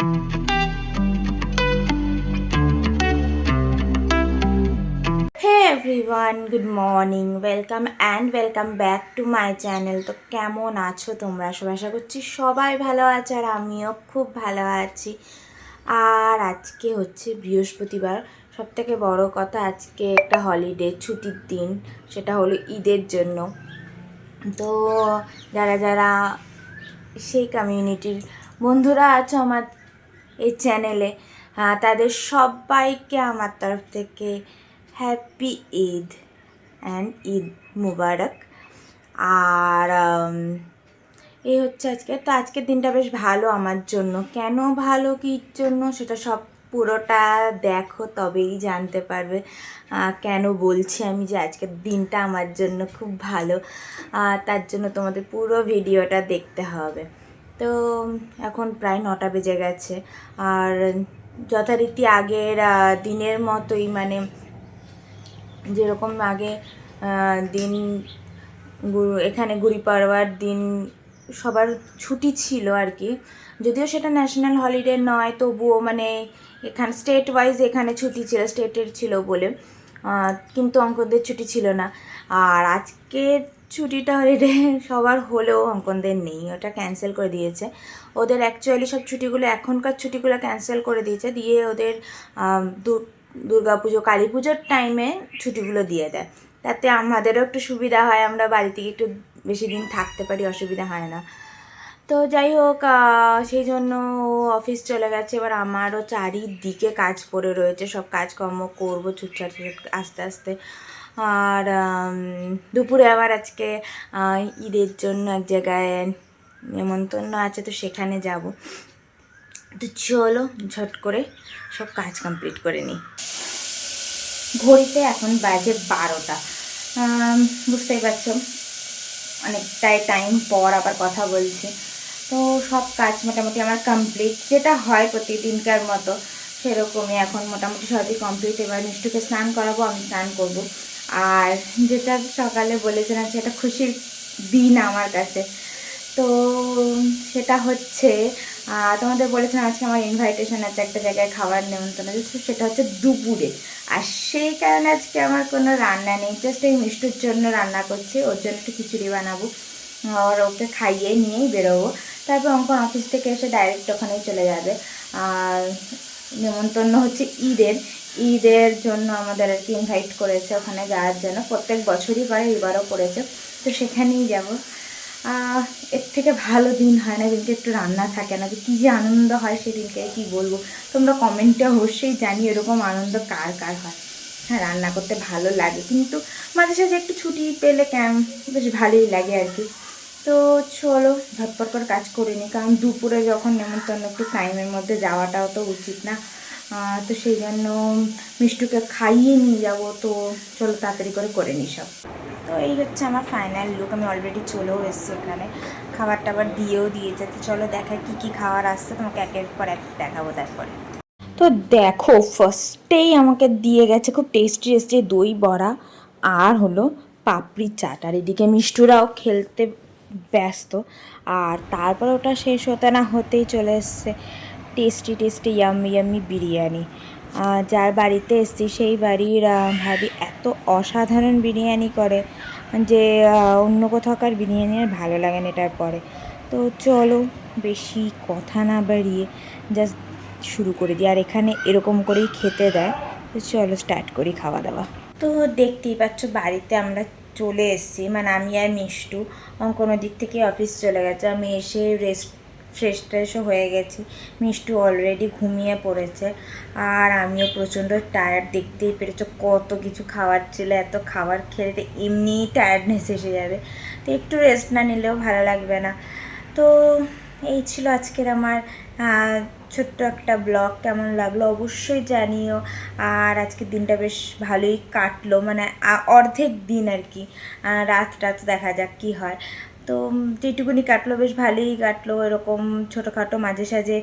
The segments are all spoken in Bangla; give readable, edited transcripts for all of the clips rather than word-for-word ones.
Hey everyone, good morning. Welcome back to my channel. তো কেমন আছো তোমরা সবাই? আশা করছি সবাই ভালো আছে আর আমিও খুব ভালো আছি। আর আজকে হচ্ছে বৃহস্পতিবার। সবথেকে বড় কথা, আজকে একটা হলিডে, ছুটির দিন, সেটা হলো ঈদের জন্য। তো যারা যারা সেই কমিউনিটির বন্ধুরা আছো আমার এই চ্যানেলে, তাদের সবাইকে আমার তরফ থেকে হ্যাপি ঈদ অ্যান্ড ঈদ মুবারক। আর এই হচ্ছে আজকের দিনটা বেশ ভালো আমার জন্য। কেন ভালো, কির জন্য, সেটা সব পুরোটা দেখো, তবেই জানতে পারবে কেন বলছি আমি যে আজকের দিনটা আমার জন্য খুব ভালো। তার জন্য তোমাদের পুরো ভিডিওটা দেখতে হবে। তো এখন প্রায় 9টা বেজে গেছে। আর যথারীতি আগের দিনের মতোই, মানে যেরকম আগে দিন এখানে গুড়ি পাড়ওয়ার দিন সবার ছুটি ছিল আর কি, যদিও সেটা ন্যাশনাল হলিডে নয়, তবুও মানে এখানে স্টেট ওয়াইজ এখানে ছুটি ছিল, স্টেটের ছিল বলে, কিন্তু অঙ্কনদের ছুটি ছিল না। আর আজকের ছুটিটা হলিডে সবার হলেও অঙ্কনদের নেই, ওটা ক্যান্সেল করে দিয়েছে। ওদের অ্যাকচুয়ালি সব ছুটিগুলো, এখনকার ছুটিগুলো ক্যান্সেল করে দিয়েছে, দিয়ে ওদের দুর্গা পুজো, কালী পুজোর টাইমে ছুটিগুলো দিয়ে দেয়। তাতে আমাদেরও একটু সুবিধা হয়, আমরা বাড়ি থেকে একটু বেশি দিন থাকতে পারি, অসুবিধা হয় না। তো যাই হোক, সেই জন্য অফিস চলে গেছে। এবার আমারও চারিদিকে কাজ পড়ে রয়েছে, সব কাজকর্ম করবো ছুটছাট আস্তে আস্তে। আর দুপুরে আবার আজকে ঈদের জন্য এক জায়গায় নেমন্তন্ন আছে, তো সেখানে যাব। তো চলো ঝট করে সব কাজ কমপ্লিট করে নিই। ঘড়িতে এখন বাজে 12টা। বুঝতেই পারছো অনেকটাই টাইম পর আবার কথা বলছি। তো সব কাজ মোটামুটি আমার কমপ্লিট, যেটা হয় প্রতিদিনকার মতো সেরকমই এখন মোটামুটি সবই কমপ্লিট। এবার মিষ্টুকে স্নান করাবো, আমি স্নান করব। আর যেটা সকালে বলেছিলাম সেটা খুশির দিন আমার কাছে, তো সেটা হচ্ছে তোমাদের বলেছিলাম আজকে আমার ইনভাইটেশন আছে একটা জায়গায় খাবার নেমন্তন্ন আছে, সেটা হচ্ছে দুপুরে। আর সেই কারণে আজকে আমার কোনো রান্না নেই, জাস্ট এই মিষ্টুর জন্য রান্না করছি, ওর জন্য একটু খিচুড়ি বানাবো আর ওকে খাইয়ে নিয়েই বেরোবো। তারপর অঙ্কন অফিস থেকে এসে ডাইরেক্ট ওখানেই চলে যাবে। আর নেমন্তন্ন হচ্ছে ঈদের জন্য আমাদের আর কি ইনভাইট করেছে ওখানে যাওয়ার জন্য, প্রত্যেক বছরই করে, এবারও করেছে, তো সেখানেই যাব। এর থেকে ভালো দিন হয় না, দিনকে একটু রান্না থাকে না, যে কী যে আনন্দ হয় সেদিনকে কী বলবো। তোমরা কমেন্টে অবশ্যই জানি এরকম আনন্দ কার কার হয়। হ্যাঁ, রান্না করতে ভালো লাগে, কিন্তু মাঝে সাঝে একটু ছুটি পেলে বেশ ভালোই লাগে আর কি। তো চলো ঝটপট করে কাজ করে নিই, কারণ দুপুরে যখন নেমন্তন্ন একটু টাইমের মধ্যে যাওয়াটাও তো উচিত না। তো সেই জন্য মিষ্টুকে খাইয়ে নিয়ে যাব, তো চলো তাড়াতাড়ি করে নিই সব। তো এই হচ্ছে আমার ফাইনাল লুক। আমি অলরেডি চলেও এসেছি এখানে, খাবার টাবার দিয়েও দিয়েছে। তো চলো দেখাই কী কী খাবার আসছে, তোমাকে একের পর এক দেখাবো। তারপরে তো দেখো, ফার্স্টেই আমাকে দিয়ে গেছে খুব টেস্টি টেস্টি দই বড়া আর হলো পাপড়ি চাট। আর এদিকে মিষ্টুরাও খেলতে ব্যস্ত। আর তারপর ওটা শেষ হতে না হতেই চলে এসছে tasty tasty yummy yummy biryani. যার বাড়িতে এসছি সেই বাড়ির ভাবি এত অসাধারণ বিরিয়ানি করে যে অন্য কোথাকার বিরিয়ানি আর ভালো লাগে না এটার পরে। তো চলো বেশি কথা না বাড়িয়ে জাস্ট শুরু করে দিই। আর এখানে এরকম করেই খেতে দেয়, তো চলো স্টার্ট করি খাওয়া দাওয়া। তো দেখতেই পাচ্ছ বাড়িতে আমরা চলে এসেছি, মানে আমি আর মিষ্টু। কোনো দিক থেকে অফিস চলে গেছে, আমি এসে ফ্রেশ ট্রেশও হয়ে গেছি। মিষ্টু অলরেডি ঘুমিয়ে পড়েছে, আর আমিও প্রচণ্ড টায়ার্ড। দেখতেই পেরেছো কত কিছু খাওয়ার ছিল, এত খাবার খেলে তো এমনিই টায়ার্ডনেস এসে যাবে, তো একটু রেস্ট না নিলেও ভালো লাগবে না। তো এই ছিল আজকের আমার ছোট্ট একটা ব্লগ। কেমন লাগলো অবশ্যই জানিও। আর আজকের দিনটা বেশ ভালোই কাটলো, মানে অর্ধেক দিন আর কি, রাত দেখা যাক কি হয়। তো যেটুকুনি কাটলো বেশ ভালোই কাটলো। এরকম ছোটোখাটো মাঝে সাঝে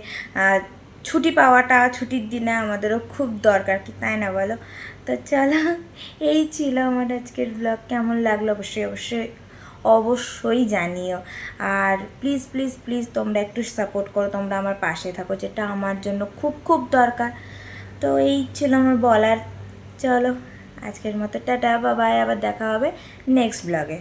ছুটি পাওয়াটা ছুটির দিনে আমাদেরও খুব দরকার, কি তাই না বলো? তো চলো, এই ছিল আমার আজকের ব্লগ। কেমন লাগলো অবশ্যই অবশ্যই জানিও। আর প্লিজ প্লিজ প্লিজ তোমরা একটু সাপোর্ট করো, তোমরা আমার পাশে থাকো, যেটা আমার জন্য খুব খুব দরকার। তো এই ছিল আমার বলার। চলো আজকের মতো টাটা, বাবাই, আবার দেখা হবে নেক্সট ব্লগে।